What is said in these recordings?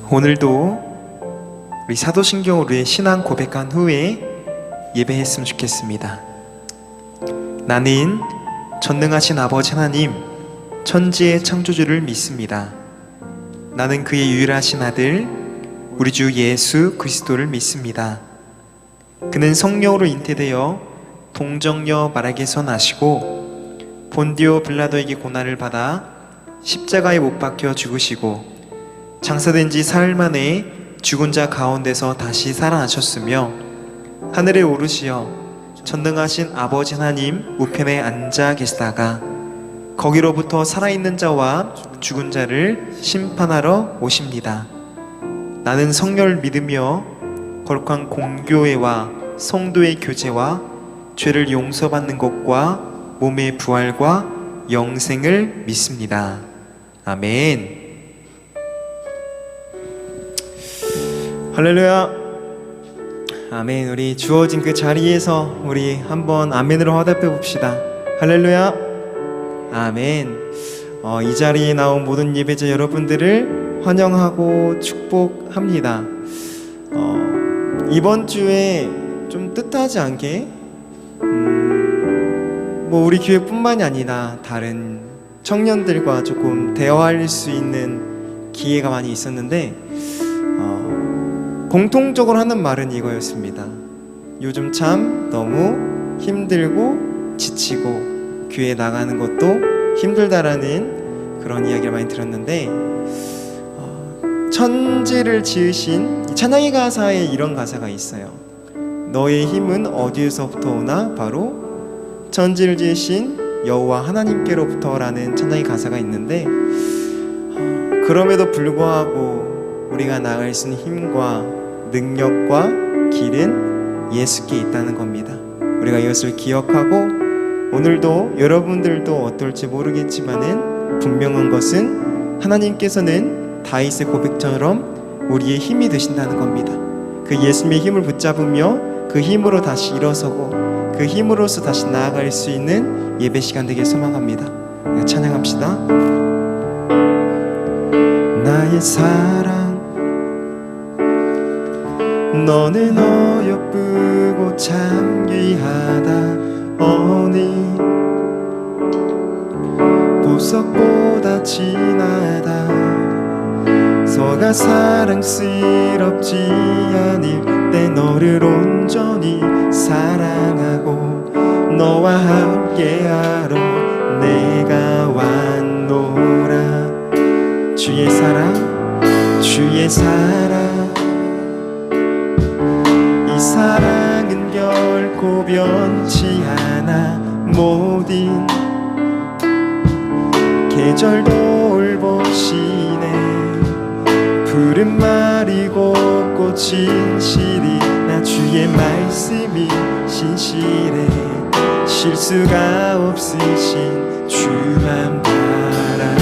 오늘도 우리 사도신경으로의 신앙 고백한 후에 예배했으면 좋겠습니다. 나는 전능하신 아버지 하나님, 천지의 창조주를 믿습니다. 나는 그의 유일하신 아들 우리 주 예수 그리스도를 믿습니다. 그는 성령으로 잉태되어 동정녀 마리아에게서 나시고 본디오 빌라도에게 고난을 받아 십자가에 못 박혀 죽으시고 장사된 지 사흘 만에 죽은 자 가운데서 다시 살아나셨으며 하늘에 오르시어 전능하신 아버지 하나님 우편에 앉아 계시다가 거기로부터 살아있는 자와 죽은 자를 심판하러 오십니다. 나는 성령을 믿으며 거룩한 공교회와 성도의 교제와 죄를 용서받는 것과 몸의 부활과 영생을 믿습니다. 아멘. 할렐루야. 아멘. 우리 주어진 그 자리에서 우리 한번 아멘으로 화답해 봅시다. 할렐루야. 아멘. 이 자리에 나온 모든 예배자 여러분들을 환영하고 축복합니다. 이번 주에 좀 뜻하지 않게 뭐 우리 교회뿐만이 아니라 다른 청년들과 조금 대화할 수 있는 기회가 많이 있었는데 공통적으로 하는 말은 이거였습니다. 요즘 참 너무 힘들고 지치고 교회 나가는 것도 힘들다라는 그런 이야기를 많이 들었는데 천지를 지으신 찬양의 가사에 이런 가사가 있어요. 너의 힘은 어디에서부터 오나? 바로 천지를 지으신 여호와 하나님께로부터라는 찬양의 가사가 있는데 그럼에도 불구하고 우리가 나아갈 수 있는 힘과 능력과 길은 예수께 있다는 겁니다. 우리가 이것을 기억하고 오늘도 여러분들도 어떨지 모르겠지만은 분명한 것은 하나님께서는 다윗의 고백처럼 우리의 힘이 되신다는 겁니다. 그 예수님의 힘을 붙잡으며 그 힘으로 다시 일어서고 그 힘으로서 다시 나아갈 수 있는 예배 시간 되길 소망합니다. 찬양합시다. 나의 사랑 너는 어여쁘고 참 귀하다. 어니 보석보다 진하다. 서가 사랑스럽지 않을 때 너를 온전히 사랑하고 너와 함께하러 내가 왔노라. 주의 사랑 주의 사랑 이 사랑은 결코 변치 않아. 모든 계절 돌보시네. 푸른 말이고 꽃인 실이 나 주의 말씀이 신실해. 실수가 없으신 주만 바라라.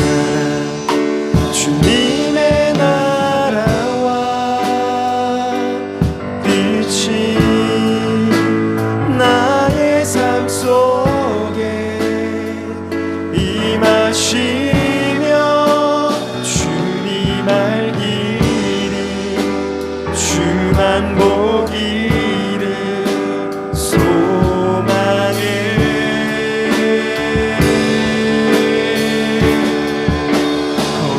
주님의 나라와 빛이 나의 삶 속에 임하시며 주님 알기를 주만 보기를 소망해.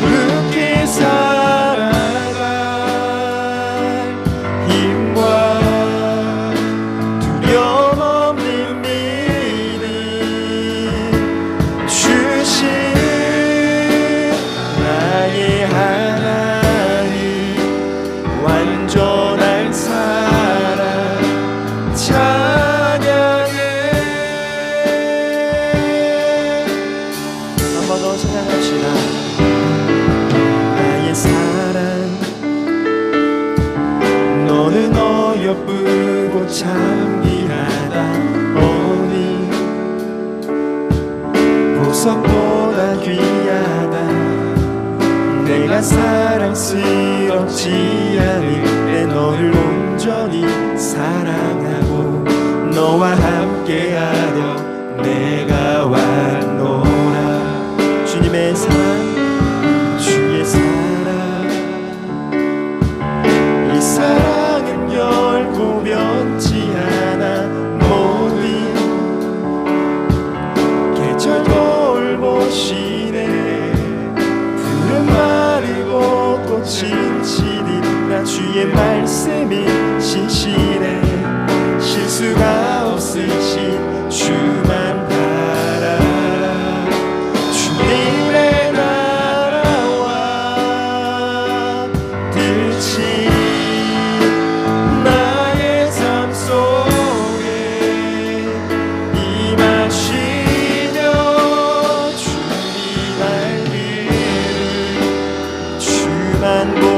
거룩히 살아갈 힘과 두려움 없는 믿음 주신 나의 하나님 완전한 사랑 찬양해. 한 번 더 찬양합시다. 나의 사랑 너는 어여쁘고 참 귀하다. 어니 보석보다 귀하다. 내가 사랑스럽지 않을 때 너를 온전히 사랑하고 너와 함께하려 내가 왔노라. 주님의 사랑, 주의 사랑, 이 사랑은 결코 변치 않아. 모든 계절 돌보시네. 푸른 마르고 꽃은 시리라. 주의 말씀이 신실해. 실수가 없으신 주만 바라라. 주님의 나라와 뜻이 나의 삶 속에 임하시며 주님 알기를 주만 보기를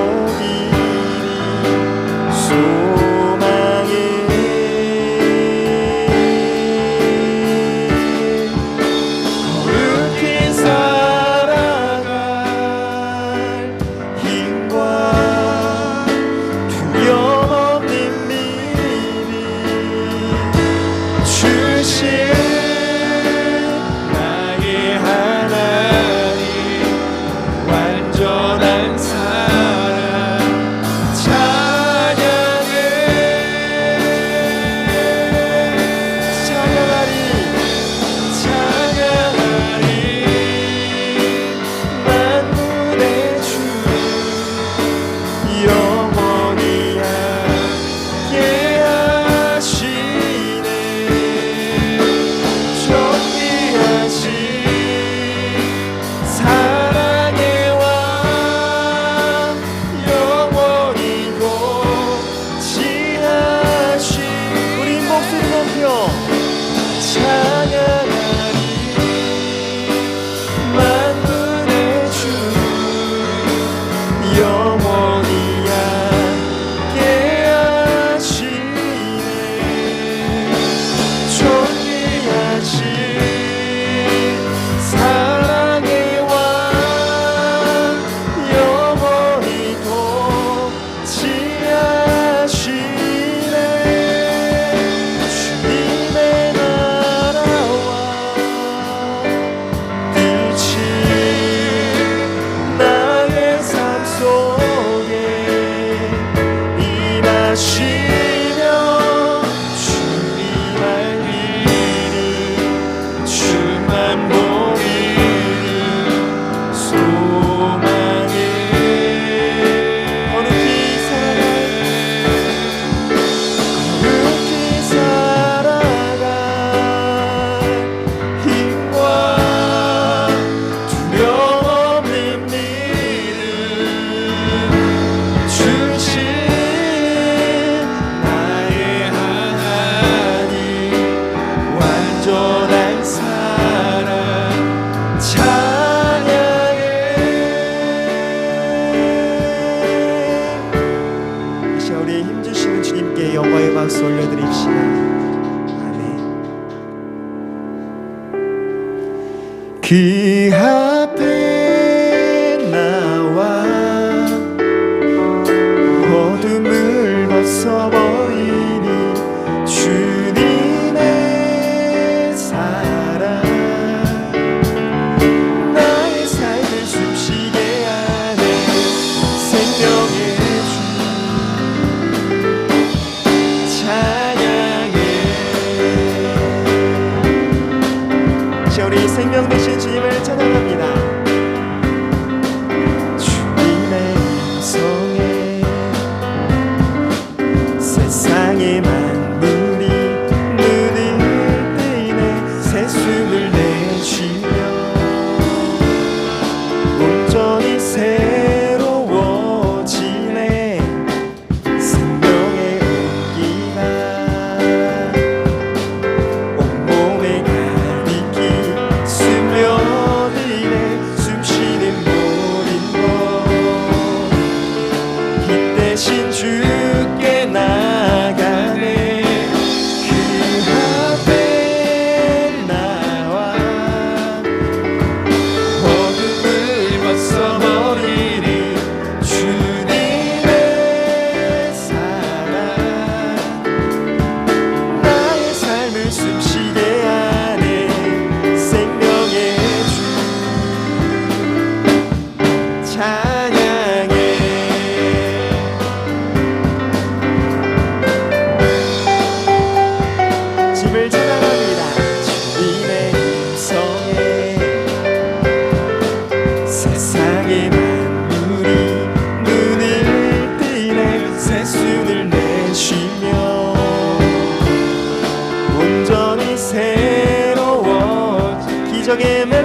거룩히 살아갈 힘과 두려움 없는 믿음 주신 나의 하나님, 완전한 사랑 찬양하리. 만군의 주 영원히 함께하시네. 존귀하신 사랑의 왕, 영원히 통치하신. 우리 목소리 높여 찬양하리. 만군의 주 영원히 함께하시네. 존귀하신 사랑의 왕, 영원히 통치하시네. 주님의 나라와 뜻이 나의 삶 속에 임하시며 주님 알기를 주만 보기를 소망해. 거룩히 살아갈 힘과 두려움 없는 믿음 주신 나의 하나님, 완전한 사랑 찬양해. 이 시간 우리의 힘주시는 주님께 영광의 박수 올려드립시다. 아멘. 그 앞에 나와 어둠을 벗어버리니 주님의 사랑 나의 삶을 숨쉬게 하네. 생명의 주 찬양해. 자, 우리 생명 되신 주님을 찬양합니다. 주님의 음성에 세상의 만물이 눈을 뜨네. 새 숨을 내쉬며 온전히 새로워지네. 생명의 온기가 온몸에 가득히 스며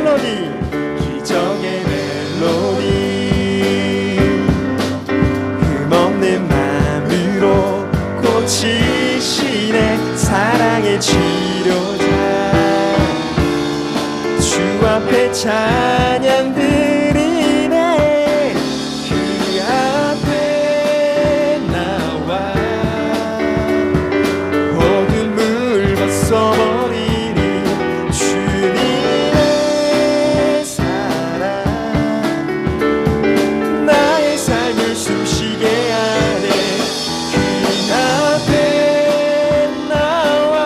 멜로디 기적의 멜로디 흠없는 마음으로 고치시네 사랑의 치료자 주 앞에 찬양 드리네 그 앞에 나와 어둠을 벗어버리니 주님의 사랑 나의 삶을 숨쉬게 하네 그 앞에 나와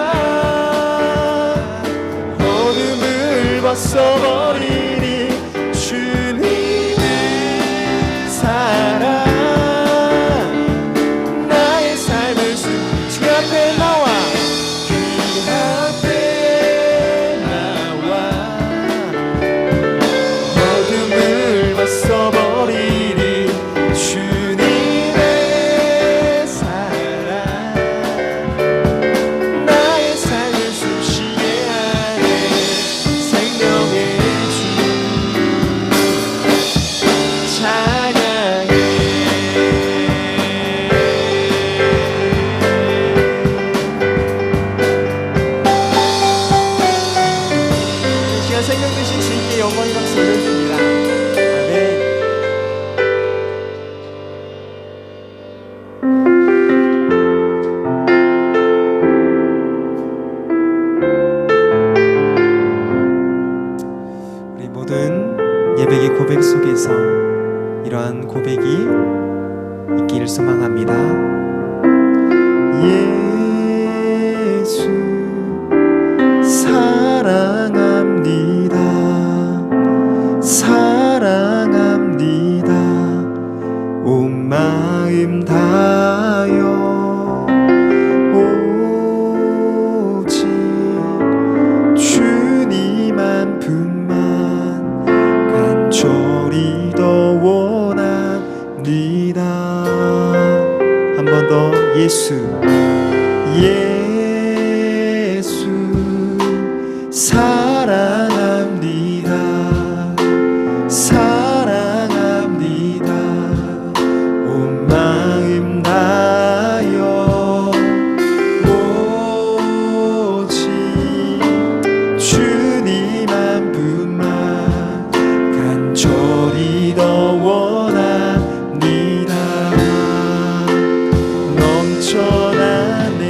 어둠을 벗어버리니 주님의 사랑 나의 삶을 그 앞에 나와 그 앞에 나와 어둠을 벗어버리니 주님의 사랑 나의 삶을 숨쉬게 하네 생명의 주 찬양해 이 시간 생명 되신 주님께 영광의 박수 올려줍니다. 아멘. 우리 모든 예배의 고백 속에서 이러한 고백이 있기를 소망합니다. 예수 사랑합니다. 사랑합니다. 온 마음 다하여 오직 주님 한 분만 간절히 더 원합니다. 한 번 더 예수 예수 사랑합니다. 사랑합니다. 온 마음 다하여 오직 주님 한 분만 간절히 더 원합니다. 넘쳐나네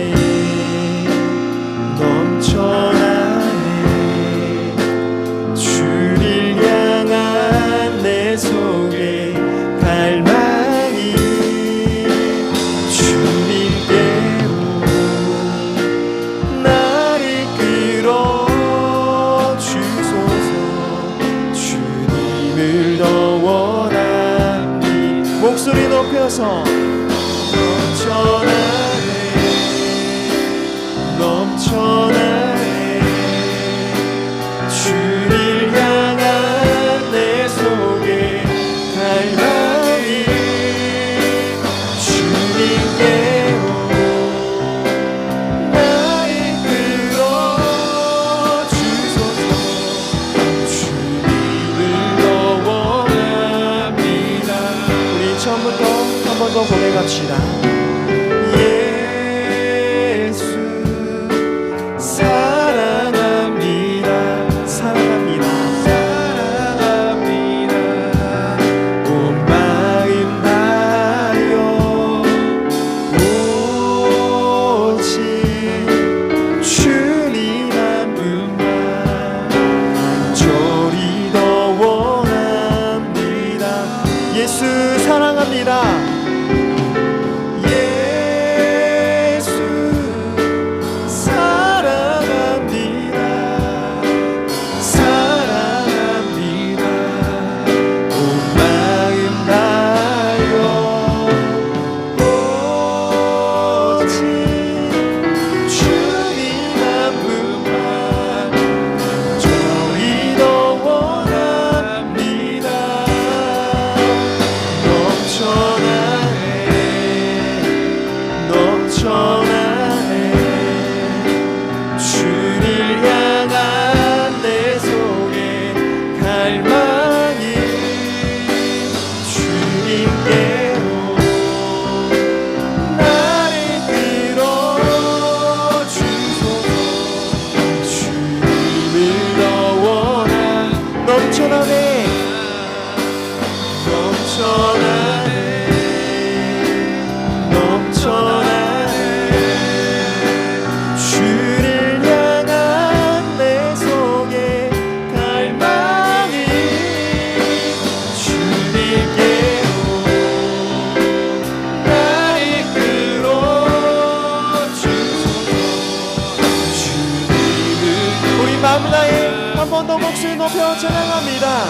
번 더 목소리 높여 찬양합니다.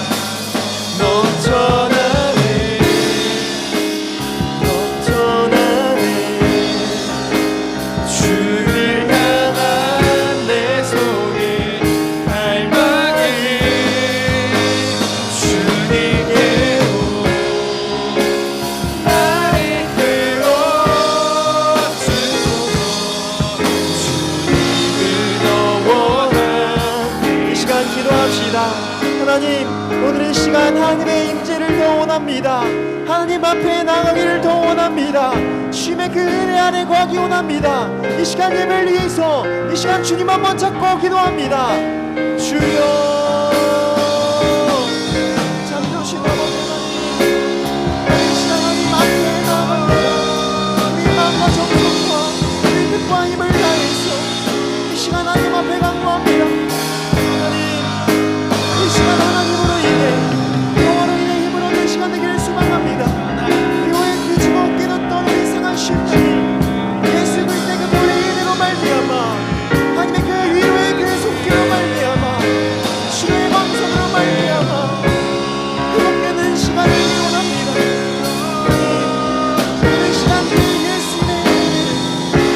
넘쳐나네 넘쳐나네 주를 향한 내 속에 갈망이 주님께로 날 이끌어 주소서 주님을 더 원한 이 시간 기도합시다. 하나님, 오늘 이 시간 하나님의 임재를 더 원합니다. 하나님 앞에 나가기를 더 원합니다. 주님의 그 은혜 안에 거하기 원합니다. 이 시간 예배를 위해서 이 시간 주님 한번 잡고 기도합니다. 주여, 잠시 아버지 하나님, 이 시간 하나님 앞에 나가고 우리 마음과 정성과 우리 뜻과 힘을 다해서 이 시간 하나님 앞에 강구합니다. 이 시간 하나님으로 인해 영원으로 인해 힘을 얻는 시간 되기를 소망합니다. 미워의 그 지옥 깨졌던 우리 상한 심장이 예수 그리스도의 그 보혈의 은혜로 말미암아 하나님의 그 위로의 그 손길로 말미암아 주의 방송으로 말미암아 회복되는 시간을 원합니다. 이 시간 예수의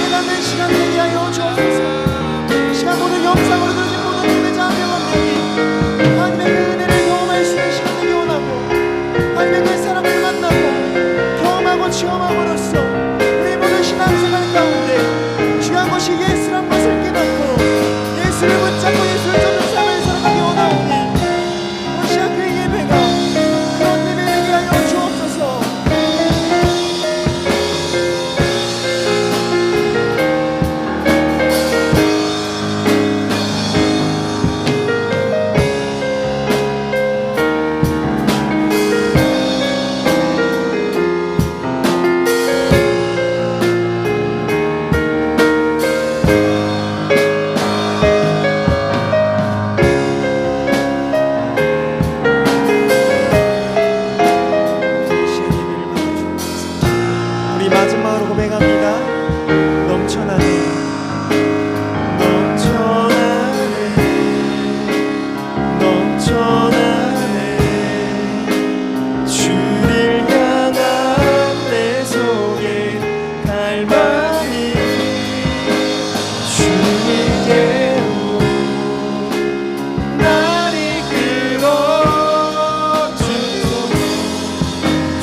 깨닫는 시간 되게 하여 주옵소서. 이 시간 모든 영상으로 들으신 모든 예배자 한 명 한 명이 하나님의 그 은혜를 경험할 수 있는 시간 되기 원하고 하나님의 그 사랑을 만나고 경험하고 체험함으로써 우리 모든 신앙생활 가운데 중요한 것이 예수란 것을 깨닫고 예수를 붙잡고 예수를 쫓는 삶을 살아가기 원하오니 오늘 시간 그 예배가 그런 예배 되게 하여 주옵소서. 우리 마지막으로 고백합니다. 넘쳐나네 넘쳐나네 넘쳐나네 주를 향한 내 속에 갈망이 주님께로 날 이끌어 주소서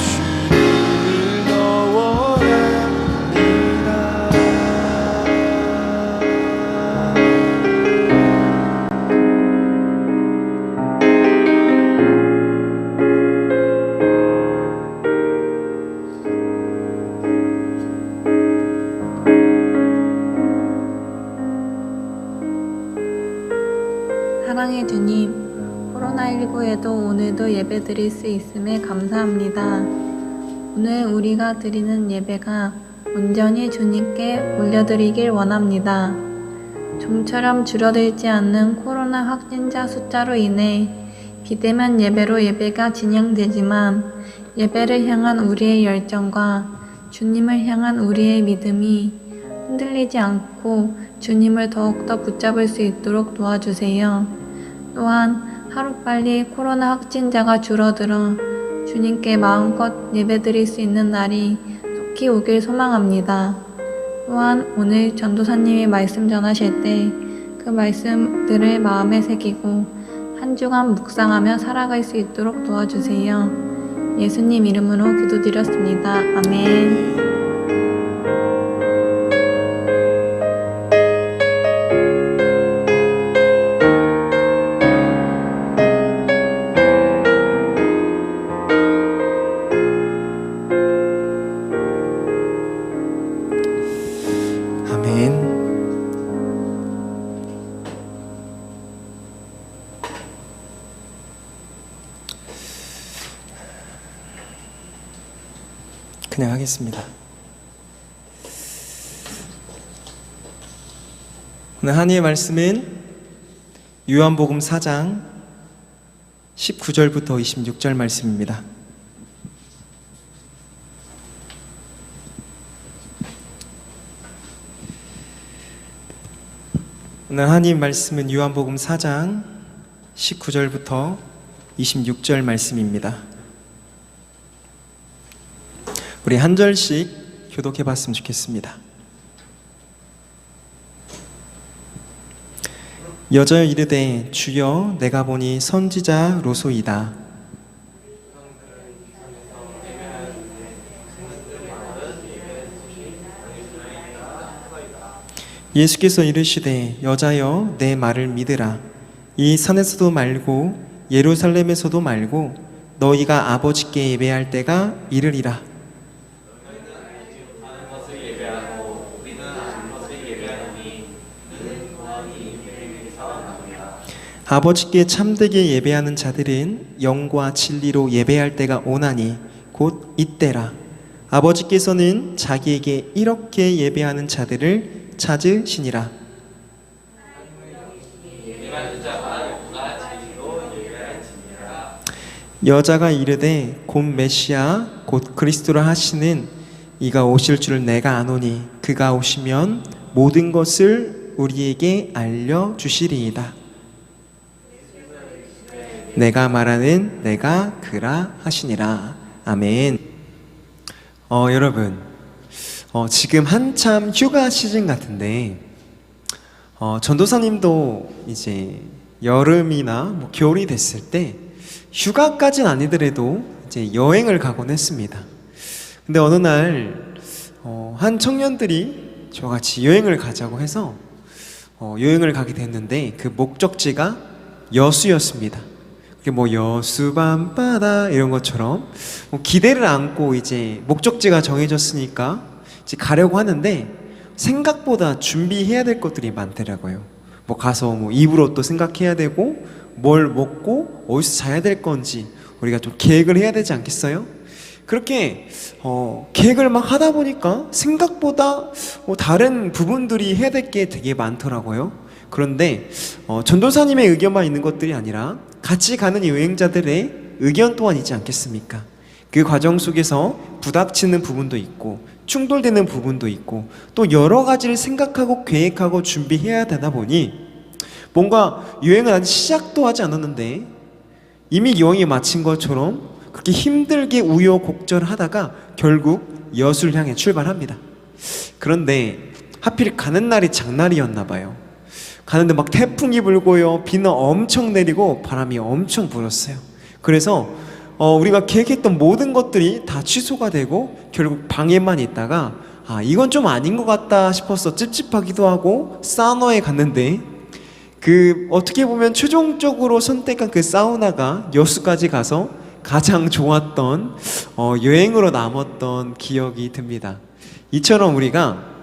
주님을 더 원합니다. 사랑의 주님, 코로나19에도 오늘도 예배드릴 수 있음에 감사합니다. 오늘 우리가 드리는 예배가 온전히 주님께 올려드리길 원합니다. 좀처럼 줄어들지 않는 코로나 확진자 숫자로 인해 비대면 예배로 예배가 진행되지만 예배를 향한 우리의 열정과 주님을 향한 우리의 믿음이 흔들리지 않고 주님을 더욱더 붙잡을 수 있도록 도와주세요. 또한 하루빨리 코로나 확진자가 줄어들어 주님께 마음껏 예배드릴 수 있는 날이 속히 오길 소망합니다. 또한 오늘 전도사님이 말씀 전하실 때 그 말씀들을 마음에 새기고 한 주간 묵상하며 살아갈 수 있도록 도와주세요. 예수님 이름으로 기도드렸습니다. 아멘. 아멘. 그냥 하겠습니다. 오늘 하나님의 말씀은 요한복음 4장 19절부터 26절 말씀입니다. 오늘 하나님 말씀은 요한복음 4장 19절부터 26절 말씀입니다. 우리 한 절씩 교독해 봤으면 좋겠습니다. 여자여 이르되 주여 내가 보니 선지자 로소이다. 예수께서 이르시되 여자여 내 말을 믿으라. 이 산에서도 말고 예루살렘에서도 말고 너희가 아버지께 예배할 때가 이르리라. 아버지께 참되게 예배하는 자들은 영과 진리로 예배할 때가 오나니 곧 이때라. 아버지께서는 자기에게 이렇게 예배하는 자들을 찾으시니라. 여자가 이르되 곧 메시아 곧 그리스도라 하시는 이가 오실 줄 내가 아노니 그가 오시면 모든 것을 우리에게 알려주시리이다. 내가 말하는 내가 그라 하시니라. 아멘. 여러분, 지금 한참 휴가 시즌 같은데 전도사님도 이제 여름이나 뭐 겨울이 됐을 때 휴가까지는 아니더라도 이제 여행을 가곤 했습니다. 근데 어느 날 한 청년들이 저같이 여행을 가자고 해서 여행을 가게 됐는데 그 목적지가 여수였습니다. 그게 뭐 여수 밤바다 이런 것처럼 기대를 안고 이제 목적지가 정해졌으니까 이제 가려고 하는데 생각보다 준비해야 될 것들이 많더라고요. 뭐 가서 뭐 입으로 또 생각해야 되고 뭘 먹고 어디서 자야 될 건지 우리가 좀 계획을 해야 되지 않겠어요? 그렇게 계획을 막 하다 보니까 생각보다 다른 부분들이 해야 될 게 되게 많더라고요. 그런데 전도사님의 의견만 있는 것들이 아니라 같이 가는 여행자들의 의견 또한 있지 않겠습니까? 그 과정 속에서 부닥치는 부분도 있고 충돌되는 부분도 있고 또 여러 가지를 생각하고 계획하고 준비해야 되다 보니 뭔가 여행을 아직 시작도 하지 않았는데 이미 여행이 마친 것처럼 그렇게 힘들게 우여곡절하다가 결국 여수를 향해 출발합니다. 그런데 하필 가는 날이 장날이었나 봐요. 가는데 막 태풍이 불고요, 비는 엄청 내리고 바람이 엄청 불었어요. 그래서 우리가 계획했던 모든 것들이 다 취소가 되고 결국 방에만 있다가 이건 좀 아닌 것 같다 싶어서 찝찝하기도 하고 사우나에 갔는데 그 어떻게 보면 최종적으로 선택한 그 사우나가 여수까지 가서 가장 좋았던 여행으로 남았던 기억이 듭니다. 이처럼 우리가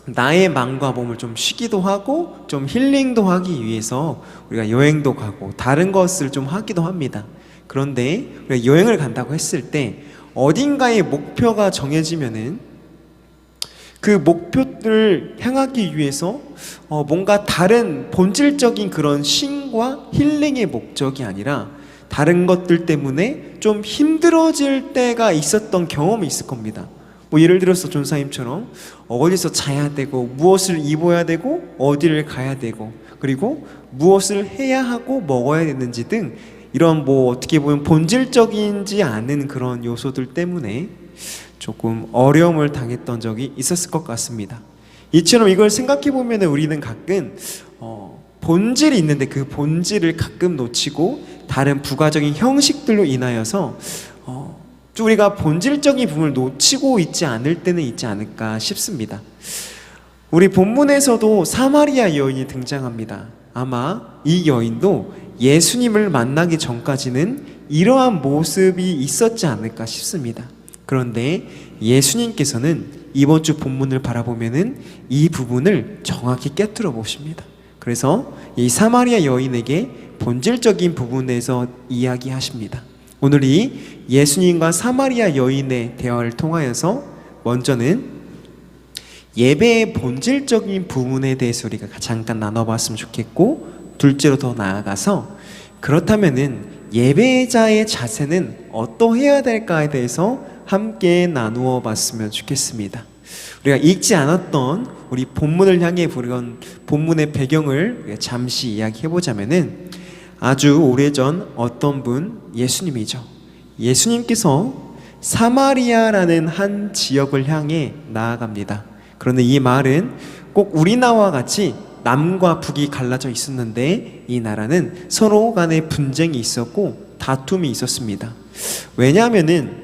나의 마음과 몸을 좀 쉬기도 하고 좀 힐링도 하기 위해서 우리가 여행도 가고 다른 것을 좀 하기도 합니다. 그런데 우리가 여행을 간다고 했을 때 어딘가의 목표가 정해지면은 그 목표를 향하기 위해서 뭔가 다른 본질적인 그런 쉼과 힐링의 목적이 아니라 다른 것들 때문에 좀 힘들어질 때가 있었던 경험이 있을 겁니다. 뭐 예를 들어서 전사님처럼 어디서 자야 되고 무엇을 입어야 되고 어디를 가야 되고 그리고 무엇을 해야 하고 먹어야 되는지 등 이런 뭐 어떻게 보면 본질적이지 않은 그런 요소들 때문에 조금 어려움을 당했던 적이 있었을 것 같습니다. 이처럼 이걸 생각해 보면 우리는 가끔 본질이 있는데 그 본질을 가끔 놓치고 다른 부가적인 형식들로 인하여서 좀 우리가 본질적인 부분을 놓치고 있지 않을 때는 있지 않을까 싶습니다. 우리 본문에서도 사마리아 여인이 등장합니다. 아마 이 여인도 예수님을 만나기 전까지는 이러한 모습이 있었지 않을까 싶습니다. 그런데 예수님께서는 이번 주 본문을 바라보면은 이 부분을 정확히 깨트려 보십니다. 그래서 이 사마리아 여인에게 본질적인 부분에서 이야기하십니다. 오늘 이 예수님과 사마리아 여인의 대화를 통하여서 먼저는 예배의 본질적인 부분에 대해서 우리가 잠깐 나눠봤으면 좋겠고, 둘째로 더 나아가서 그렇다면은 예배자의 자세는 어떠해야 될까에 대해서 함께 나누어 봤으면 좋겠습니다. 우리가 읽지 않았던 우리 본문을 향해 부른 본문의 배경을 잠시 이야기해 보자면은 아주 오래전 어떤 분, 예수님이죠. 예수님께서 사마리아라는 한 지역을 향해 나아갑니다. 그런데 이 마을은 꼭 우리나라와 같이 남과 북이 갈라져 있었는데 이 나라는 서로 간에 분쟁이 있었고 다툼이 있었습니다. 왜냐하면은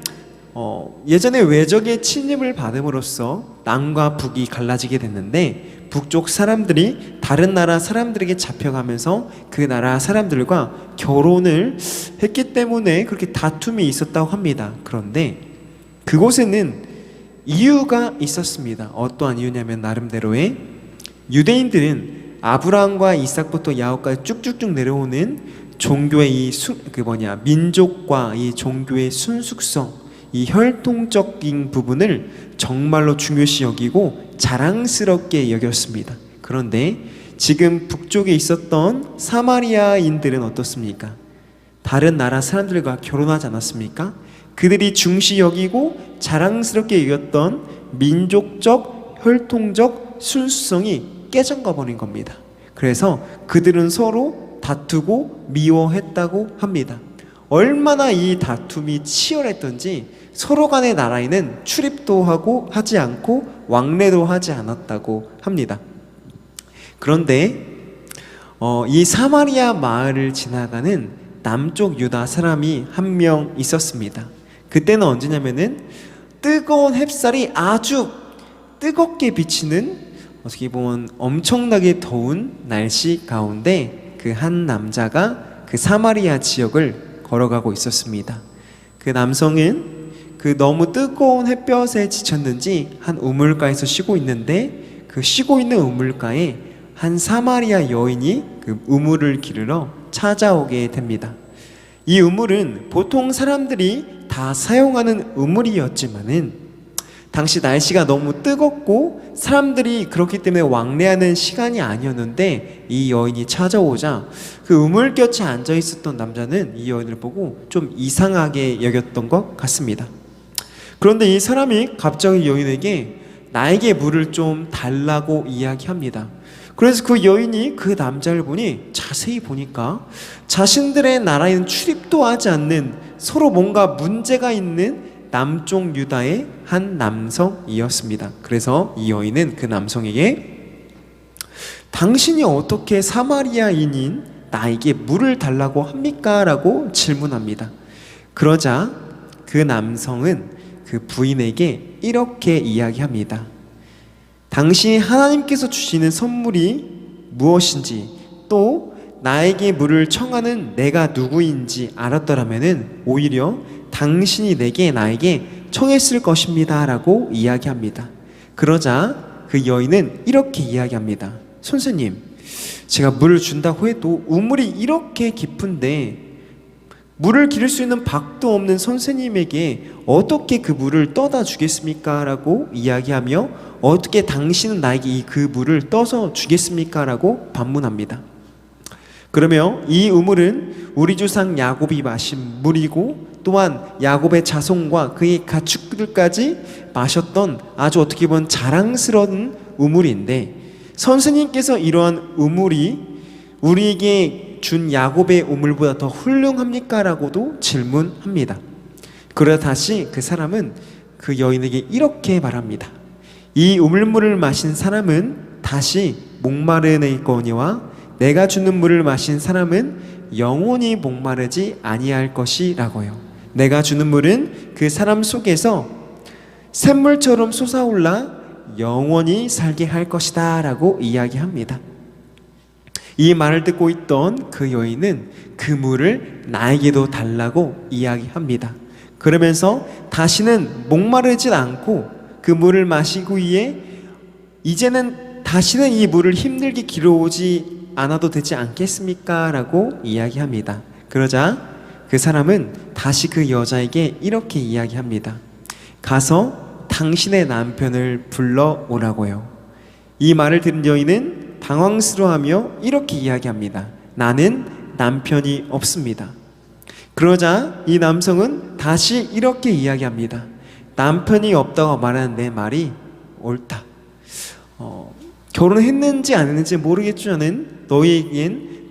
예전에 외적의 침입을 받음으로써 남과 북이 갈라지게 됐는데 북쪽 사람들이 다른 나라 사람들에게 잡혀가면서 그 나라 사람들과 결혼을 했기 때문에 그렇게 다툼이 있었다고 합니다. 그런데 그곳에는 이유가 있었습니다. 어떠한 이유냐면 나름대로의 유대인들은 아브라함과 이삭부터 야곱까지 쭉쭉쭉 내려오는 종교의 민족과 이 종교의 순수성, 이 혈통적인 부분을 정말로 중요시 여기고 자랑스럽게 여겼습니다. 그런데 지금 북쪽에 있었던 사마리아인들은 어떻습니까? 다른 나라 사람들과 결혼하지 않았습니까? 그들이 중시 여기고 자랑스럽게 여겼던 민족적, 혈통적 순수성이 깨져가 버린 겁니다. 그래서 그들은 서로 다투고 미워했다고 합니다. 얼마나 이 다툼이 치열했던지 서로 간의 나라에는 출입도 하지 않고 왕래도 하지 않았다고 합니다. 그런데 이 사마리아 마을을 지나가는 남쪽 유다 사람이 한 명 있었습니다. 그때는 언제냐면은 뜨거운 햇살이 아주 뜨겁게 비치는, 어떻게 보면 엄청나게 더운 날씨 가운데 그 한 남자가 그 사마리아 지역을 걸어가고 있었습니다. 그 남성은 그 너무 뜨거운 햇볕에 지쳤는지 한 우물가에서 쉬고 있는데 그 쉬고 있는 우물가에 한 사마리아 여인이 그 우물을 기르러 찾아오게 됩니다. 이 우물은 보통 사람들이 다 사용하는 우물이었지만은 당시 날씨가 너무 뜨겁고 사람들이 그렇기 때문에 왕래하는 시간이 아니었는데 이 여인이 찾아오자 그 우물 곁에 앉아 있었던 남자는 이 여인을 보고 좀 이상하게 여겼던 것 같습니다. 그런데 이 사람이 갑자기 여인에게 나에게 물을 좀 달라고 이야기합니다. 그래서 그 여인이 그 남자를 보니 자세히 보니까 자신들의 나라에는 출입도 하지 않는 서로 뭔가 문제가 있는 남쪽 유다의 한 남성이었습니다. 그래서 이 여인은 그 남성에게 당신이 어떻게 사마리아인인 나에게 물을 달라고 합니까? 라고 질문합니다. 그러자 그 남성은 그 부인에게 이렇게 이야기합니다. 당신이 하나님께서 주시는 선물이 무엇인지 또 나에게 물을 청하는 내가 누구인지 알았더라면은 오히려 당신이 나에게 청했을 것입니다 라고 이야기합니다. 그러자 그 여인은 이렇게 이야기합니다. 선생님, 제가 물을 준다고 해도 우물이 이렇게 깊은데 물을 기를 수 있는 박도 없는 선생님에게 어떻게 그 물을 떠다 주겠습니까? 라고 이야기하며 어떻게 당신은 나에게 그 물을 떠서 주겠습니까? 라고 반문합니다. 그러며 이 우물은 우리 조상 야곱이 마신 물이고 또한 야곱의 자손과 그의 가축들까지 마셨던 아주 어떻게 보면 자랑스러운 우물인데 선생님께서 이러한 우물이 우리에게 준 야곱의 우물보다 더 훌륭합니까? 라고도 질문합니다. 그러다 다시 그 사람은 그 여인에게 이렇게 말합니다. 이 우물물을 마신 사람은 다시 목마르겠거니와 내가 주는 물을 마신 사람은 영원히 목마르지 아니할 것이라고요. 내가 주는 물은 그 사람 속에서 샘물처럼 솟아올라 영원히 살게 할 것이다 라고 이야기합니다. 이 말을 듣고 있던 그 여인은 그 물을 나에게도 달라고 이야기합니다. 그러면서 다시는 목마르지 않고 그 물을 마시고 위해 이제는 다시는 이 물을 힘들게 길어오지 않아도 되지 않겠습니까? 라고 이야기합니다. 그러자 그 사람은 다시 그 여자에게 이렇게 이야기합니다. 가서 당신의 남편을 불러오라고요. 이 말을 들은 여인은 당황스러워하며 이렇게 이야기합니다. 나는 남편이 없습니다. 그러자 이 남성은 다시 이렇게 이야기합니다. 남편이 없다고 말하는 내 말이 옳다. 결혼했는지 안 했는지 모르겠지만은 너희에겐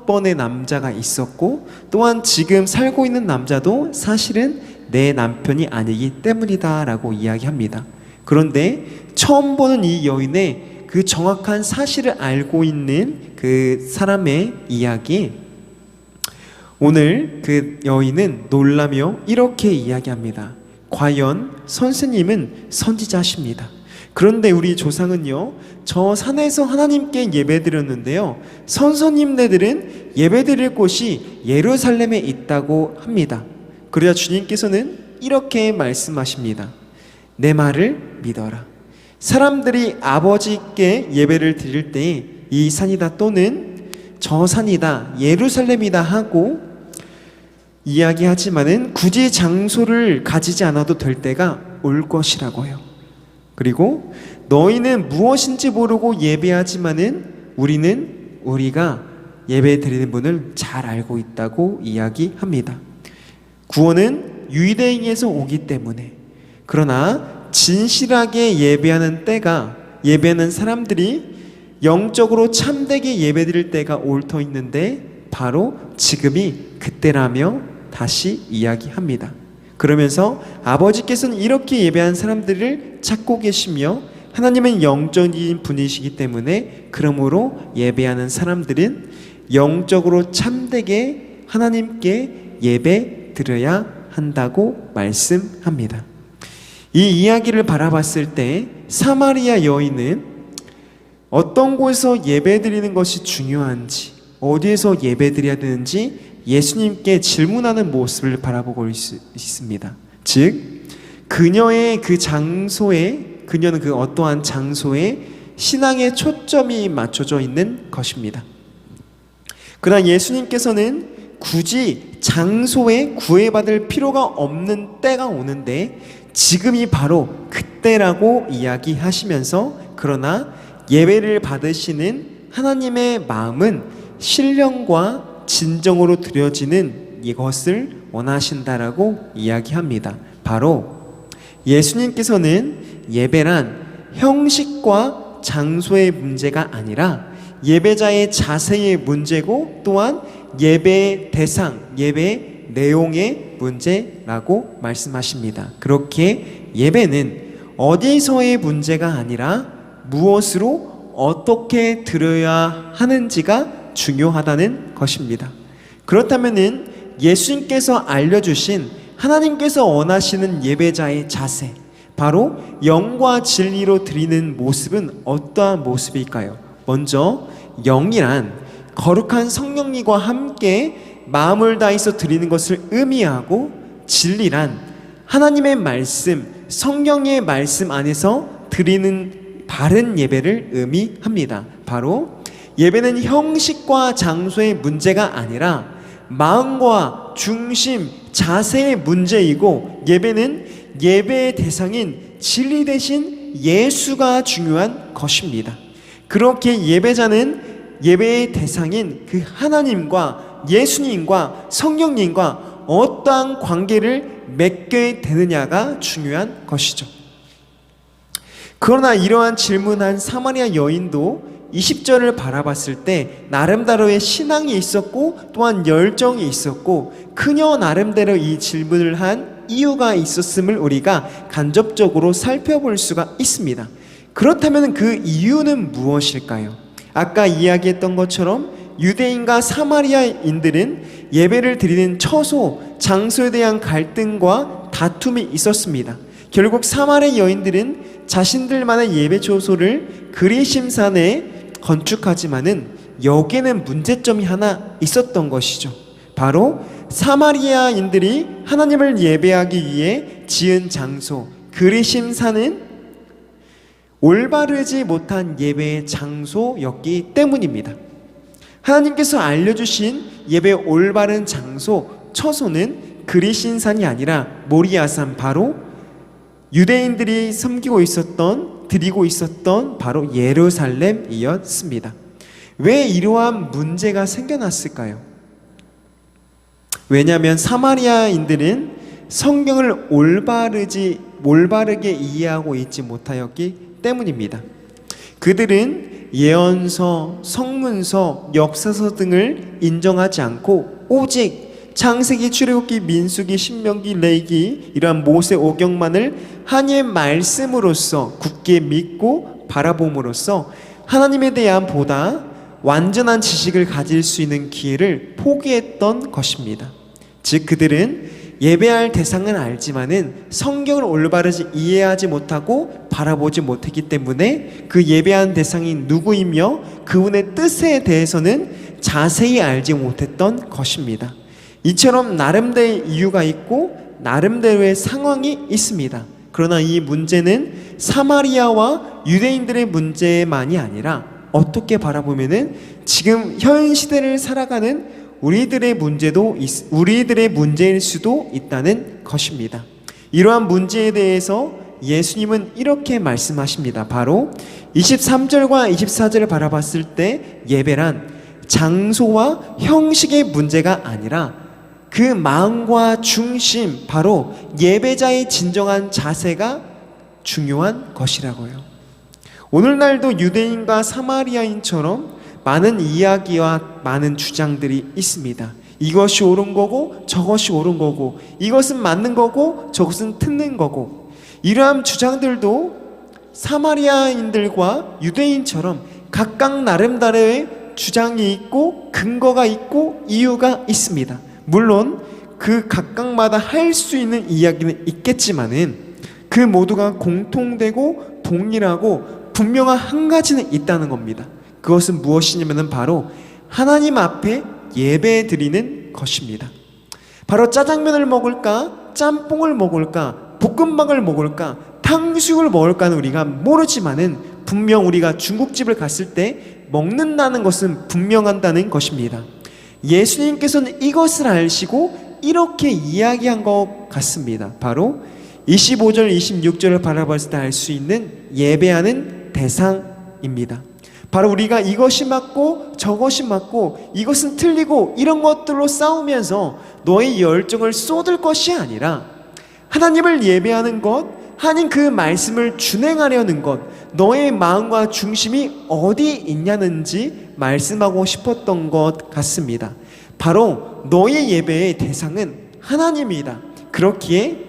번의 남자가 있었고 또한 지금 살고 있는 남자도 사실은 내 남편이 아니기 때문이다 라고 이야기합니다. 그런데 처음 보는 이 여인의 그 정확한 사실을 알고 있는 그 사람의 이야기, 오늘 그 여인은 놀라며 이렇게 이야기합니다. 과연 선생님은 선지자십니다. 그런데 우리 조상은요, 저 산에서 하나님께 예배드렸는데요, 선생님네들은 예배드릴 곳이 예루살렘에 있다고 합니다. 그러자 주님께서는 이렇게 말씀하십니다. 내 말을 믿어라. 사람들이 아버지께 예배를 드릴 때 이 산이다 또는 저 산이다, 예루살렘이다 하고 이야기하지만은 굳이 장소를 가지지 않아도 될 때가 올 것이라고 해요. 그리고 너희는 무엇인지 모르고 예배하지만은 우리가 예배 드리는 분을 잘 알고 있다고 이야기합니다. 구원은 유대인에서 오기 때문에, 그러나 진실하게 예배하는 사람들이 영적으로 참되게 예배드릴 때가 옳터 있는데 바로 지금이 그때라며 다시 이야기합니다. 그러면서 아버지께서는 이렇게 예배한 사람들을 찾고 계시며 하나님은 영적인 분이시기 때문에 그러므로 예배하는 사람들은 영적으로 참되게 하나님께 예배 드려야 한다고 말씀합니다. 이 이야기를 바라봤을 때 사마리아 여인은 어떤 곳에서 예배 드리는 것이 중요한지, 어디에서 예배 드려야 되는지 예수님께 질문하는 모습을 바라보고 있습니다. 즉, 그녀는 그 어떠한 장소에 신앙의 초점이 맞춰져 있는 것입니다. 그러나 예수님께서는 굳이 장소에 구애받을 필요가 없는 때가 오는데 지금이 바로 그때라고 이야기하시면서, 그러나 예배를 받으시는 하나님의 마음은 신령과 진정으로 드려지는 이것을 원하신다라고 이야기합니다. 바로 예수님께서는 예배란 형식과 장소의 문제가 아니라 예배자의 자세의 문제고 또한 예배 대상, 예배 내용의 문제라고 말씀하십니다. 그렇게 예배는 어디서의 문제가 아니라 무엇으로 어떻게 드려야 하는지가 중요하다는 것입니다. 그렇다면은 예수님께서 알려주신 하나님께서 원하시는 예배자의 자세, 바로 영과 진리로 드리는 모습은 어떠한 모습일까요? 먼저 영이란 거룩한 성령님과 함께 마음을 다해서 드리는 것을 의미하고, 진리란 하나님의 말씀, 성령의 말씀 안에서 드리는 바른 예배를 의미합니다. 바로 예배는 형식과 장소의 문제가 아니라 마음과 중심, 자세의 문제이고, 예배는 예배의 대상인 진리 대신 예수가 중요한 것입니다. 그렇게 예배의 대상인 그 하나님과 예수님과 성령님과 어떠한 관계를 맺게 되느냐가 중요한 것이죠. 그러나 이러한 질문한 사마리아 여인도 20절을 바라봤을 때 나름대로의 신앙이 있었고 또한 열정이 있었고, 그녀 나름대로 이 질문을 한 이유가 있었음을 우리가 간접적으로 살펴볼 수가 있습니다. 그렇다면 그 이유는 무엇일까요? 아까 이야기했던 것처럼 유대인과 사마리아인들은 예배를 드리는 처소, 장소에 대한 갈등과 다툼이 있었습니다. 결국 사마리아 여인들은 자신들만의 예배 초소를 그리심산에 건축하지만은 여기에는 문제점이 하나 있었던 것이죠. 바로 사마리아인들이 하나님을 예배하기 위해 지은 장소 그리심산은 올바르지 못한 예배의 장소였기 때문입니다. 하나님께서 알려주신 예배의 올바른 장소, 처소는 그리심산이 아니라 모리아산, 바로 유대인들이 드리고 있었던 바로 예루살렘이었습니다. 왜 이러한 문제가 생겨났을까요? 왜냐하면 사마리아인들은 성경을 올바르게 이해하고 있지 못하였기 때문입니다. 그들은 예언서, 성문서, 역사서 등을 인정하지 않고 오직 창세기, 출애굽기, 민수기, 신명기, 레위기 이러한 모세 오경만을 하나님의 말씀으로서 굳게 믿고 바라봄으로써 하나님에 대한 보다 완전한 지식을 가질 수 있는 기회를 포기했던 것입니다. 즉 그들은 예배할 대상은 알지만은 성경을 올바르지 이해하지 못하고 바라보지 못했기 때문에 그 예배한 대상이 누구이며 그분의 뜻에 대해서는 자세히 알지 못했던 것입니다. 이처럼 나름대로의 이유가 있고 나름대로의 상황이 있습니다. 그러나 이 문제는 사마리아와 유대인들의 문제만이 아니라 어떻게 바라보면은 지금 현 시대를 살아가는 우리들의 문제일 수도 있다는 것입니다. 이러한 문제에 대해서 예수님은 이렇게 말씀하십니다. 바로 23절과 24절을 바라봤을 때 예배란 장소와 형식의 문제가 아니라 그 마음과 중심, 바로 예배자의 진정한 자세가 중요한 것이라고요. 오늘날도 유대인과 사마리아인처럼 많은 이야기와 많은 주장들이 있습니다. 이것이 옳은 거고 저것이 옳은 거고 이것은 맞는 거고 저것은 틀린 거고 이러한 주장들도 사마리아인들과 유대인처럼 각각 나름대로의 주장이 있고 근거가 있고 이유가 있습니다. 물론 그 각각마다 할 수 있는 이야기는 있겠지만은 그 모두가 공통되고 동일하고 분명한 한 가지는 있다는 겁니다. 그것은 무엇이냐면 바로 하나님 앞에 예배 드리는 것입니다. 바로 짜장면을 먹을까, 짬뽕을 먹을까, 볶음밥을 먹을까, 탕수육을 먹을까는 우리가 모르지만은 분명 우리가 중국집을 갔을 때 먹는다는 것은 분명한다는 것입니다. 예수님께서는 이것을 아시고 이렇게 이야기한 것 같습니다. 바로 25절, 26절을 바라봤을 때 알 수 있는 예배하는 대상입니다. 바로 우리가 이것이 맞고 저것이 맞고 이것은 틀리고 이런 것들로 싸우면서 너의 열정을 쏟을 것이 아니라 하나님을 예배하는 것, 하나님 그 말씀을 준행하려는 것, 너의 마음과 중심이 어디 있냐는지 말씀하고 싶었던 것 같습니다. 바로 너의 예배의 대상은 하나님이다. 그렇기에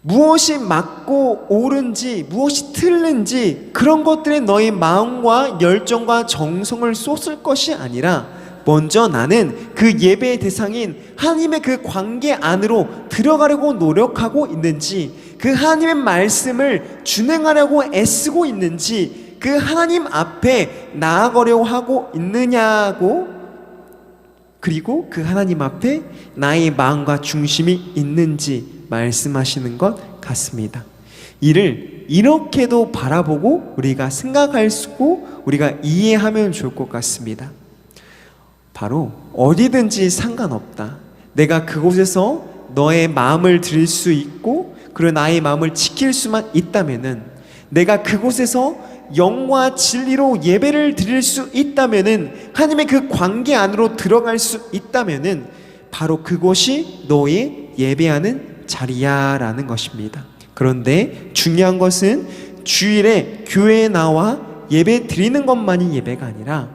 무엇이 맞고 옳은지 무엇이 틀린지 그런 것들에 너의 마음과 열정과 정성을 쏟을 것이 아니라 먼저 나는 그 예배의 대상인 하나님의 그 관계 안으로 들어가려고 노력하고 있는지, 그 하나님의 말씀을 준행하려고 애쓰고 있는지, 그 하나님 앞에 나아가려고 하고 있느냐고, 그리고 그 하나님 앞에 나의 마음과 중심이 있는지 말씀하시는 것 같습니다. 이를 이렇게도 바라보고 우리가 생각할 수 있고 우리가 이해하면 좋을 것 같습니다. 바로 어디든지 상관없다. 내가 그곳에서 너의 마음을 드릴 수 있고 그리고 나의 마음을 지킬 수만 있다면은, 내가 그곳에서 영과 진리로 예배를 드릴 수 있다면은, 하나님의 그 관계 안으로 들어갈 수 있다면은 바로 그곳이 너의 예배하는 자리야 라는 것입니다. 그런데 중요한 것은 주일에 교회에 나와 예배 드리는 것만이 예배가 아니라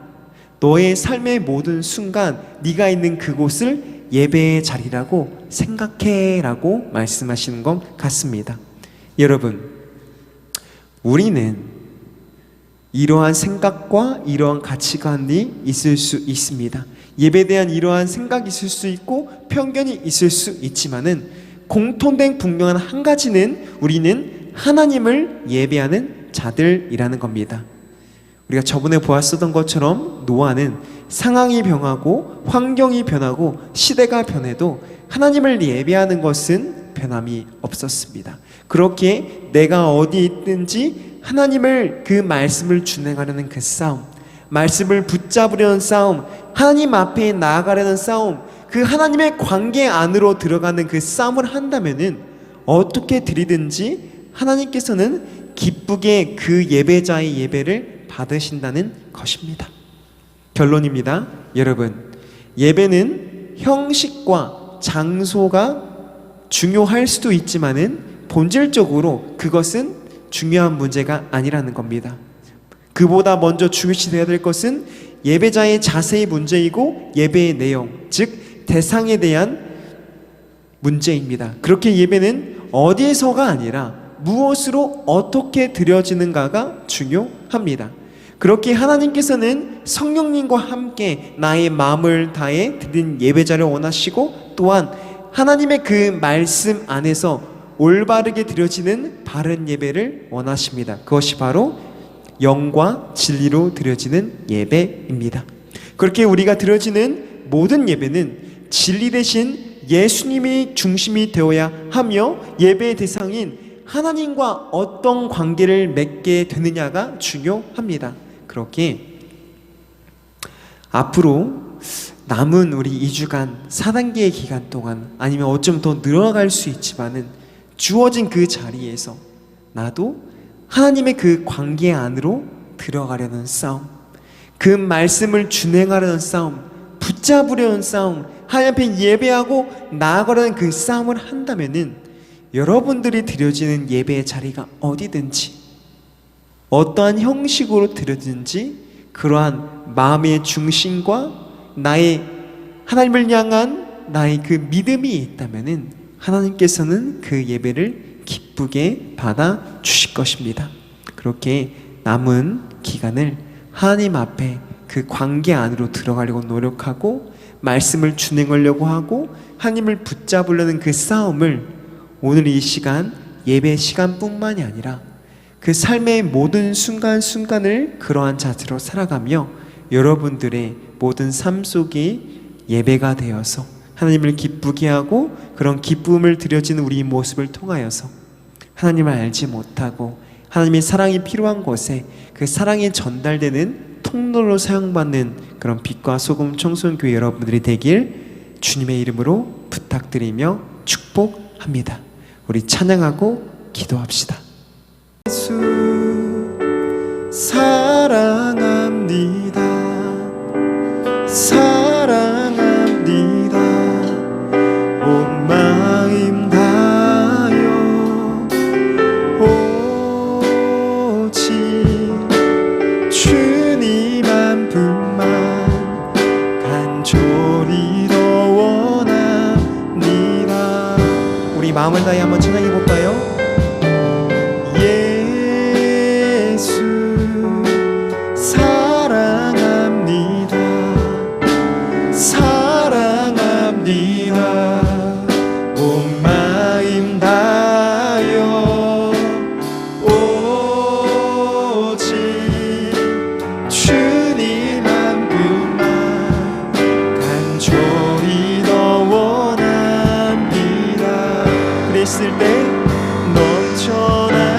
너의 삶의 모든 순간 네가 있는 그곳을 예배의 자리라고 생각해 라고 말씀하시는 것 같습니다. 여러분, 우리는 이러한 생각과 이러한 가치관이 있을 수 있습니다. 예배에 대한 이러한 생각이 있을 수 있고 편견이 있을 수 있지만은 공통된 분명한 한 가지는 우리는 하나님을 예배하는 자들이라는 겁니다. 우리가 저번에 보았었던 것처럼 노아는 상황이 변하고 환경이 변하고 시대가 변해도 하나님을 예배하는 것은 변함이 없었습니다. 그렇게 내가 어디 있든지 하나님을, 그 말씀을 준행하려는 그 싸움, 말씀을 붙잡으려는 싸움, 하나님 앞에 나아가려는 싸움, 그 하나님의 관계 안으로 들어가는 그 싸움을 한다면은 어떻게 드리든지 하나님께서는 기쁘게 그 예배자의 예배를 받으신다는 것입니다. 결론입니다. 여러분, 예배는 형식과 장소가 중요할 수도 있지만은 본질적으로 그것은 중요한 문제가 아니라는 겁니다. 그보다 먼저 중요시 되어야 될 것은 예배자의 자세의 문제이고 예배의 내용, 즉 대상에 대한 문제입니다. 그렇게 예배는 어디에서가 아니라 무엇으로 어떻게 드려지는가가 중요합니다. 그렇게 하나님께서는 성령님과 함께 나의 마음을 다해 드린 예배자를 원하시고, 또한 하나님의 그 말씀 안에서 올바르게 드려지는 바른 예배를 원하십니다. 그것이 바로 영과 진리로 드려지는 예배입니다. 그렇게 우리가 드려지는 모든 예배는 진리 대신 예수님이 중심이 되어야 하며, 예배의 대상인 하나님과 어떤 관계를 맺게 되느냐가 중요합니다. 그렇게 앞으로 남은 우리 2주간 4단계의 기간 동안, 아니면 어쩜 더 늘어갈 수 있지만은 주어진 그 자리에서 나도 하나님의 그 관계 안으로 들어가려는 싸움, 그 말씀을 준행하려는 싸움, 붙잡으려는 싸움, 하나님 앞에 예배하고 나아가려는 그 싸움을 한다면은 여러분들이 드려지는 예배의 자리가 어디든지 어떠한 형식으로 드려지든지 그러한 마음의 중심과 나의 하나님을 향한 나의 그 믿음이 있다면은 하나님께서는 그 예배를 기쁘게 받아 주실 것입니다. 그렇게 남은 기간을 하나님 앞에 그 관계 안으로 들어가려고 노력하고 말씀을 준행하려고 하고 하나님을 붙잡으려는 그 싸움을 오늘 이 시간, 예배 시간뿐만이 아니라 그 삶의 모든 순간순간을 그러한 자세로 살아가며 여러분들의 모든 삶 속이 예배가 되어서 하나님을 기쁘게 하고, 그런 기쁨을 드려지는 우리 모습을 통하여서 하나님을 알지 못하고 하나님의 사랑이 필요한 곳에 그 사랑이 전달되는 통로로 사용받는 그런 빛과 소금 청소년교회 여러분들이 되길 주님의 이름으로 부탁드리며 축복합니다. 우리 찬양하고 기도합시다. 예수 사랑합니다. 사랑합니다. 온 마음 다하여 오직 주님 한 분만 간절히 더 원합니다. 우리 마음을 다해 한번 찬양해 볼까요? 온 마음 다하여 오직 주님 한 분만 간절히 더 원합니다. 그랬을 때 넘쳐나네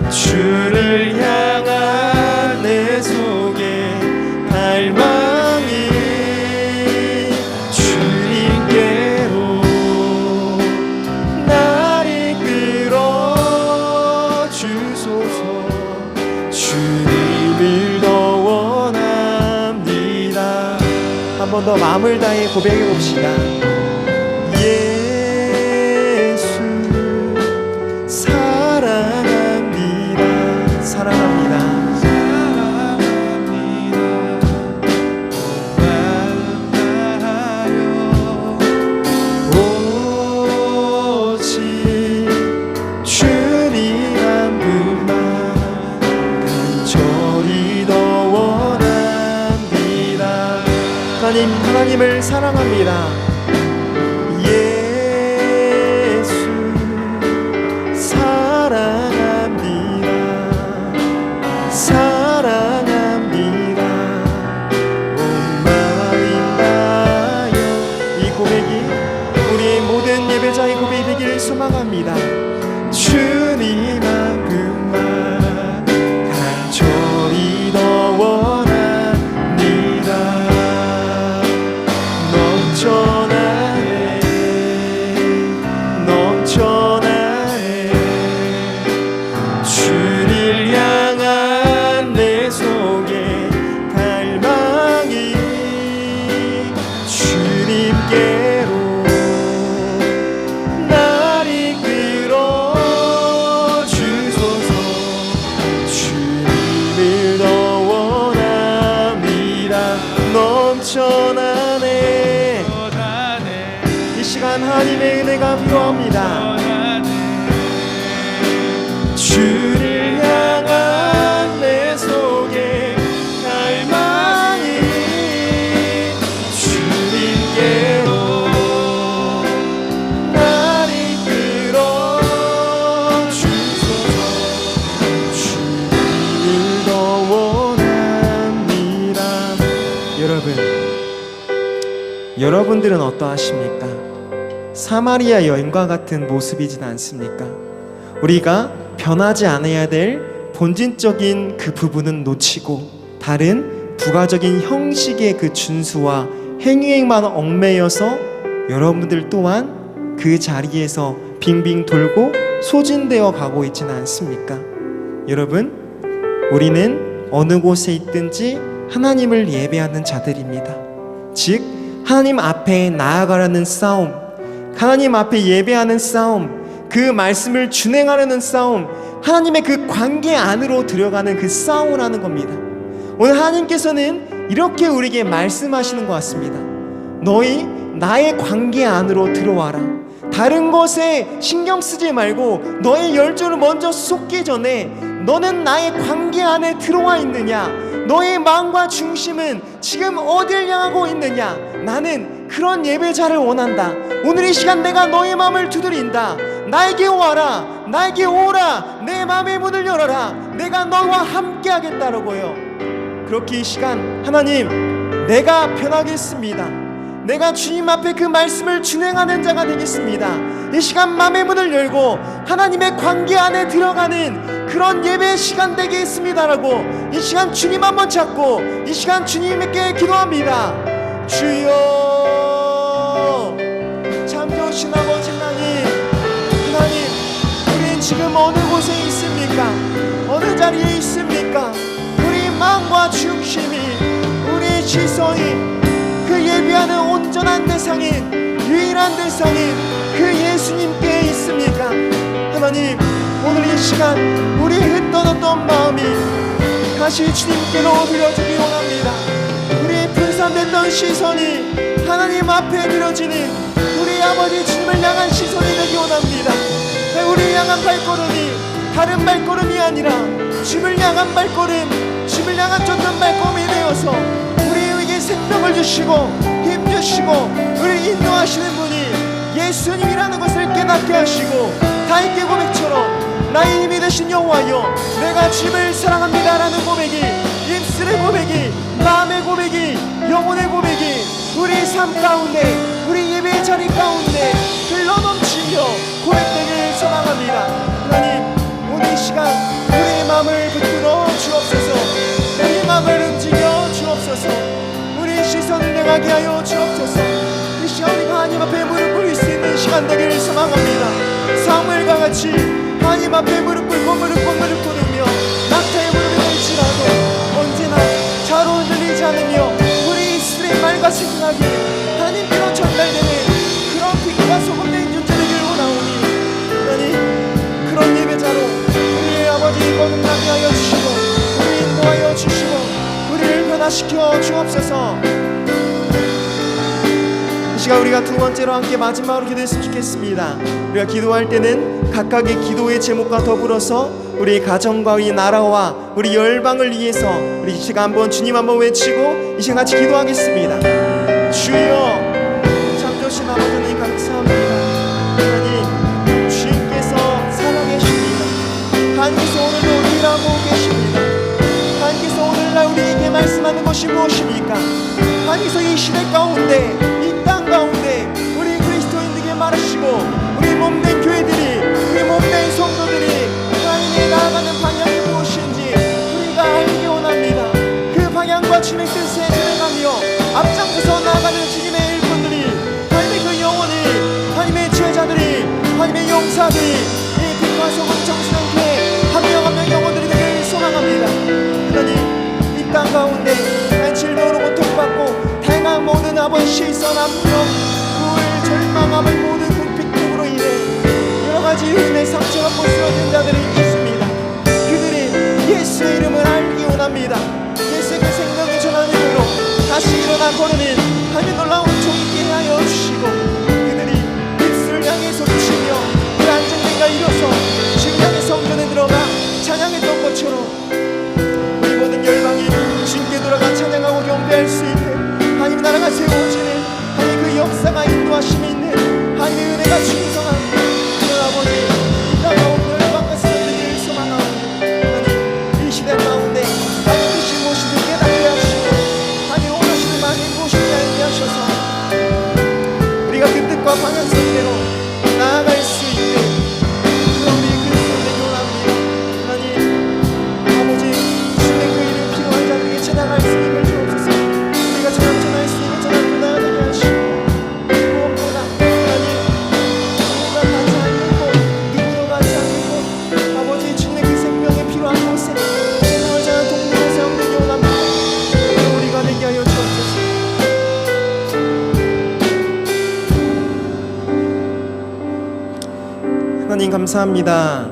주를 향한 내 속에 갈망이 주님께로 날 이끌어 주소서. 주님을 더 원합니다. 한 번 더 마음을 다해 고백해 봅시다. 예수 사랑합니다. 사랑합니다. 하나님을 사랑합니다. 예수 사랑합니다. 사랑합니다. 온 마음 다하여. 이 고백이 우리의 모든 예배자의 고백이 되기를 소망합니다. 주님 한 분만 간절히 더 원합니다. 넘쳐나네 주를 향한 내 속에 갈망이 주님께로 날 이끌어 여러분들은 어떠하십니까? 사마리아 여인과 같은 모습이진 않습니까? 우리가 변하지 않아야 될 본질적인 그 부분은 놓치고 다른 부가적인 형식의 그 준수와 행위에만 얽매여서 여러분들 또한 그 자리에서 빙빙 돌고 소진되어 가고 있지는 않습니까? 여러분, 우리는 어느 곳에 있든지 하나님을 예배하는 자들입니다. 즉 하나님 앞에 나아가라는 싸움, 하나님 앞에 예배하는 싸움, 그 말씀을 준행하려는 싸움, 하나님의 그 관계 안으로 들어가는 그 싸움을 하는 겁니다. 오늘 하나님께서는 이렇게 우리에게 말씀하시는 것 같습니다. 너희 나의 관계 안으로 들어와라. 다른 것에 신경 쓰지 말고 너의 열조를 먼저 쏟기 전에 너는 나의 관계 안에 들어와 있느냐? 너의 마음과 중심은 지금 어딜 향하고 있느냐? 나는 그런 예배자를 원한다. 오늘 이 시간 내가 너의 마음을 두드린다. 나에게 와라. 나에게 오라. 내 마음의 문을 열어라. 내가 너와 함께 하겠다라고요. 그렇게 이 시간 하나님, 내가 변하겠습니다. 내가 주님 앞에 그 말씀을 준행하는 자가 되겠습니다. 이 시간 마음의 문을 열고 하나님의 관계 안에 들어가는 그런 예배의 시간 되겠습니다라고 이 시간 주님 한번 잡고 이 시간 주님께 기도합니다. 주여, 참 좋으신 아버지 하나님, 우린 지금 어느 곳에 있습니까? 어느 자리에 있습니까? 우리 마음과 중심이, 우리 시선이 그 예배하는 온전한 대상인, 유일한 대상인 그 예수님께 있습니까? 하나님, 오늘 이 시간 우리 흩어졌던 마음이 다시 주님께로 들려주기 원합니다. 우리 분산됐던 시선이 하나님 앞에 들어지는 우리 아버지 주님을 향한 시선이 되기 원합니다. 우리 향한 발걸음이 다른 발걸음이 아니라 주님을 향한 발걸음, 주님을 향한 쫓는 발걸음이 되어서 우리에게 생명을 주시고 힘 주시고 우리 인도하시는 분이 예수님이라는 것을 깨닫게 하시고 다윗의 고백처럼 나의 힘이 되신 여호와여, 내가 주님을 사랑합니다라는 고백이, 입술의 고백이, 마음의 고백이, 영혼의 고백이 우리 삶 가운데, 우리 예배의 자리 가운데 흘러넘치며 고백되길 소망합니다. 하나님, 오늘 이 시간 우리의 마음을 붙들어 주옵소서. 우리 마음을 움직여 주옵소서. 우리 시선을 향하게 하여 주옵소서. 이 시간 우리가 하나님 앞에 무릎 꿇을 수 있는 시간 되기를 소망합니다. 사무엘과 같이 하나님 앞에 무릎 꿇으며 낙타의 무릎이 될지라도 언제나 좌로 흔들리지 않으며 우리 이스라엘 말과 생각이 하나님께로 전달되는 그런 빛과 소금 된 존재 되기를 원하오니, 하나님, 그런 예배자로 우리의 아버지 거듭나게 하여 주시고 우리 인도하여 주시고 우리를 변화시켜 주옵소서. 이 시간 우리가 두 번째로 함께 마지막으로 기도했으면 좋겠습니다. 우리가 기도할 때는 각각의 기도의 제목과 더불어서 우리 가정과 우리 나라와 우리 열방을 위해서 우리 이 시간 한번 주님 한번 외치고 이 시간 같이 기도하겠습니다. 주여, 참 좋으신 아버지 하나님 감사합니다. 하나님, 주님께서 살아계십니다. 하나님께서 오늘도 일하고 계십니다. 하나님께서 오늘날 우리에게 말씀하는 것이 무엇입니까? 하나님께서 이 시대 가운데, 이 땅 가운데 우리 그리스도인들에게 말하시고 우리 몸된 교회들이, 우리 몸된 성도들이 하나님이 나아가는 방향이 무엇인지 우리가 알기 원합니다. 그 방향과 주님의 뜻에 들어가며 앞장서서 나아가는 주님의 일꾼들이, 하나님의 그 영혼이, 하나님의 제자들이, 하나님의 용사들이 이 빛과 소금 정신없게 한 명 한 명 영혼들이 되길 소망합니다. 하나님, 이 땅 가운데 질병으로 고통받고 다양한 모든 아버지 시선, 압력, 우울, 절망함을 모든 궁핍으로 인해 여러가지 의심의 상처가 쓰러진 자들이 있습니다. 그들이 예수의 이름을 알기 원합니다. 예수의 그 생명의 전하는 힘으로 다시 일어나 거르는 하나님 놀라운 종 있게 하여 주시고 그들이 입술을 향해 소리치며 그 안전대가 일어서 주님 향해 성전에 들어가 찬양했던 것처럼 우리 모든 열방이 주님께 돌아가 찬양하고 경배할 수 있는 하나님 나라가 세워지는 하나님 그 역사가 인도하심이 있는 하나님의 은혜가 충성한 그런 아버지, 이 땅 가운데 열방과 세워지기를 소망하오니 하나님, 이 시대 가운데 하나님 뜻이 무엇인지 깨닫게 하시고 하나님 원하시는 말이 무엇인지 알게 하셔서 감사합니다.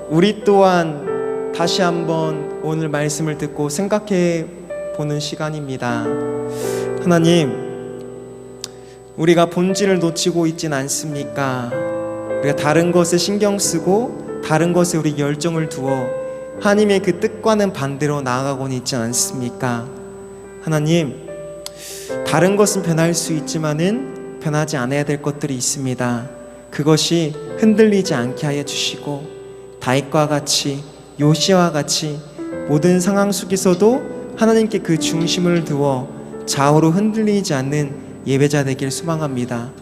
우리 또한 다시 한번 오늘 말씀을 듣고 생각해 보는 시간입니다. 하나님, 우리가 본질을 놓치고 있진 않습니까? 우리가 다른 것에 신경 쓰고 다른 것에 우리 열정을 두어 하나님의 그 뜻과는 반대로 나아가고는 있지 않습니까? 하나님, 다른 것은 변할 수 있지만은 변하지 않아야 될 것들이 있습니다. 그것이 흔들리지 않게 하여 주시고 다윗과 같이, 요시아와 같이 모든 상황 속에서도 하나님께 그 중심을 두어 좌우로 흔들리지 않는 예배자 되길 소망합니다.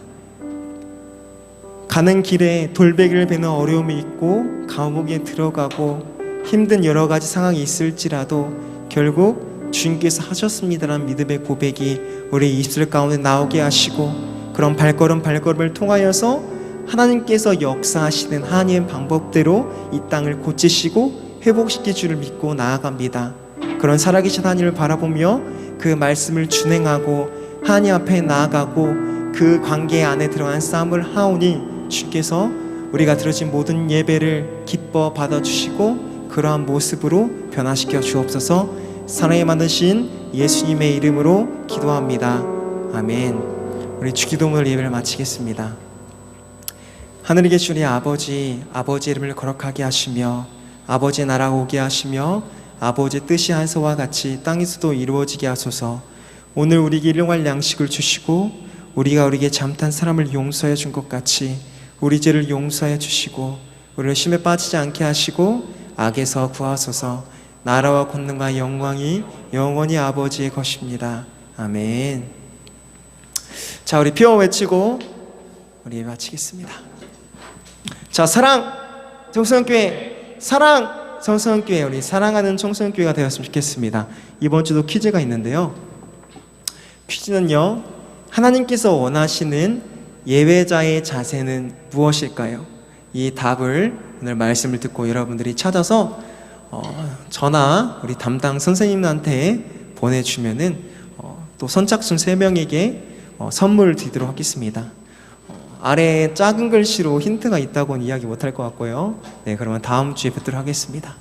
가는 길에 돌베개를 베는 어려움이 있고 감옥에 들어가고 힘든 여러 가지 상황이 있을지라도 결국 주님께서 하셨습니다라는 믿음의 고백이 우리 입술 가운데 나오게 하시고 그런 발걸음을 통하여서 하나님께서 역사하시는 하나님의 방법대로 이 땅을 고치시고 회복시킬 줄을 믿고 나아갑니다. 그런 살아계신 하나님을 바라보며 그 말씀을 준행하고 하나님 앞에 나아가고 그 관계 안에 들어간 싸움을 하오니 주께서 우리가 드려진 모든 예배를 기뻐 받아주시고 그러한 모습으로 변화시켜 주옵소서. 사랑에 만드신 예수님의 이름으로 기도합니다. 아멘. 우리 주기도문을 예배를 마치겠습니다. 하늘에 계신 우리 아버지의 이름을 거룩하게 하시며 아버지의 나라가 오게 하시며 아버지의 뜻이 하늘에서와 같이 땅에서도 이루어지게 하소서. 오늘 우리에게 일용할 양식을 주시고 우리가 우리에게 잠탄 사람을 용서해 준 것 같이 우리 죄를 용서해 주시고 우리를 심에 빠지지 않게 하시고 악에서 구하소서. 나라와 권능과 영광이 영원히 아버지의 것입니다. 아멘. 자, 우리 피어 외치고 우리 마치겠습니다. 자, 사랑 청소년교회, 사랑 청소년교회, 우리 사랑하는 청소년교회가 되었으면 좋겠습니다. 이번 주도 퀴즈가 있는데요. 퀴즈는요, 하나님께서 원하시는 예배자의 자세는 무엇일까요? 이 답을 오늘 말씀을 듣고 여러분들이 찾아서 저나 우리 담당 선생님한테 보내주면은 또 선착순 3명에게 선물을 드리도록 하겠습니다. 아래에 작은 글씨로 힌트가 있다고는 이야기 못할 것 같고요. 네, 그러면 다음 주에 뵙도록 하겠습니다.